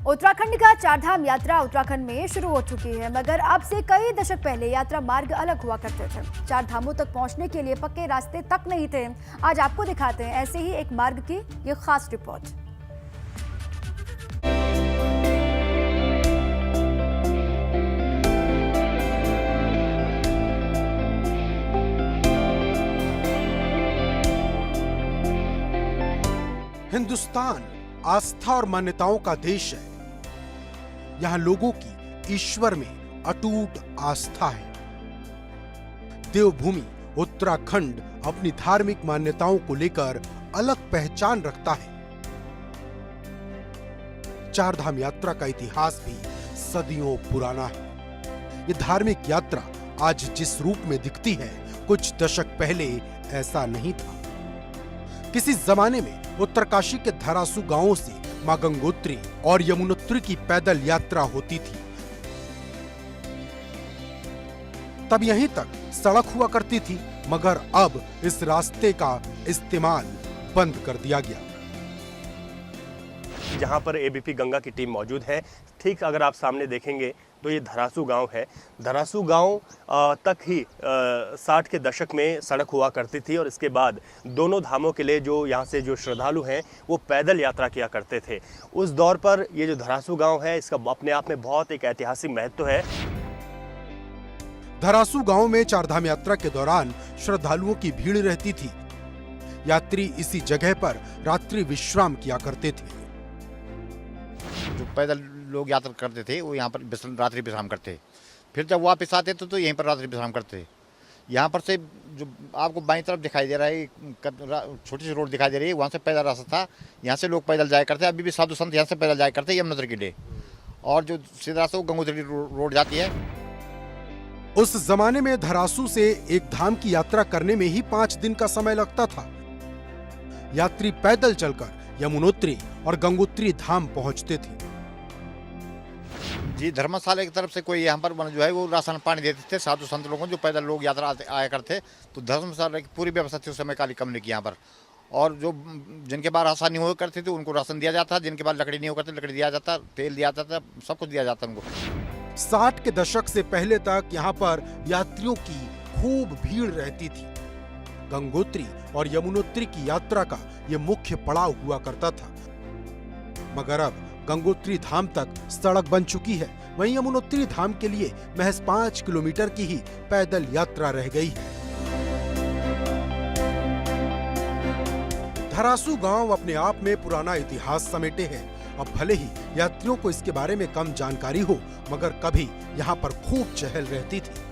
उत्तराखंड का चारधाम यात्रा उत्तराखंड में शुरू हो चुकी है, मगर अब से कई दशक पहले यात्रा मार्ग अलग हुआ करते थे। चार धामों तक पहुंचने के लिए पक्के रास्ते तक नहीं थे। आज आपको दिखाते हैं ऐसे ही एक मार्ग की ये खास रिपोर्ट। हिंदुस्तान आस्था और मान्यताओं का देश है। यहां लोगों की ईश्वर में अटूट आस्था है। देवभूमि उत्तराखंड अपनी धार्मिक मान्यताओं को लेकर अलग पहचान रखता है। चारधाम यात्रा का इतिहास भी सदियों पुराना है। ये धार्मिक यात्रा आज जिस रूप में दिखती है, कुछ दशक पहले ऐसा नहीं था। किसी जमाने में उत्तरकाशी के धरासू गांवों से मां गंगोत्री और यमुनोत्री की पैदल यात्रा होती थी। तब यहीं तक सड़क हुआ करती थी, मगर अब इस रास्ते का इस्तेमाल बंद कर दिया गया। जहां पर एबीपी गंगा की टीम मौजूद है, ठीक अगर आप सामने देखेंगे तो ये धरासू गांव है। धरासू गांव तक ही 60 के दशक में सड़क हुआ करती थी और इसके बाद दोनों धामों के लिए जो यहाँ से जो श्रद्धालु हैं वो पैदल यात्रा किया करते थे। उस दौर पर ये जो धरासू गांव है, इसका अपने आप में बहुत एक ऐतिहासिक महत्व है। धरासू गांव में चारधाम यात्रा के दौरान श्रद्धालुओं की भीड़ रहती थी। यात्री इसी जगह पर रात्रि विश्राम किया करते थे। जो पैदल लोग यात्रा करते थे वो यहाँ पर रात्रि विश्राम करते, फिर जब वापस आते तो यहीं पर रात्रि विश्राम करते। यहाँ पर से जो आपको बाईं तरफ दिखाई दे रहा है, छोटी सी रोड दिखाई दे रही है, वहाँ से पैदल रास्ता था। यहाँ से लोग पैदल जाया करते, अभी भी साधु संत यहाँ से पैदल जाया करते यमुनोत्री के लिए। और जो सीधा रास्ता वो गंगोत्री रोड जाती है। उस जमाने में धरासू से एक धाम की यात्रा करने में ही 5 दिन का समय लगता था। यात्री पैदल चलकर यमुनोत्री और गंगोत्री धाम पहुंचते थे। जी, धर्मशाला की तरफ से कोई यहाँ पर जो है वो राशन पानी देते थे साधु संत लोगों को, जो पैदल लोग यात्रा आया करते। तो धर्मशाला की पूरी व्यवस्था थी उस समय काली कमरे की यहाँ पर। और जो जिनके पास राशन नहीं हुआ करते थे उनको राशन दिया जाता, जिनके पास लकड़ी नहीं हुआ करती लकड़ी दिया जाता, तेल दिया जाता, सब कुछ दिया जाता उनको। 60 के दशक से पहले तक यहाँ पर यात्रियों की खूब भीड़ रहती थी। गंगोत्री और यमुनोत्री की यात्रा का ये मुख्य पड़ाव हुआ करता था, मगर अब गंगोत्री धाम तक सड़क बन चुकी है। वहीं यमुनोत्री धाम के लिए महज 5 किलोमीटर की ही पैदल यात्रा रह गई है। धरासू गांव अपने आप में पुराना इतिहास समेटे है। अब भले ही यात्रियों को इसके बारे में कम जानकारी हो, मगर कभी यहाँ पर खूब चहल रहती थी।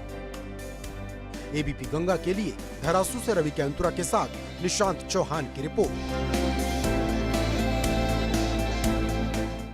एबीपी गंगा के लिए धरासू से रवि कैंतुरा के साथ निशांत चौहान की रिपोर्ट।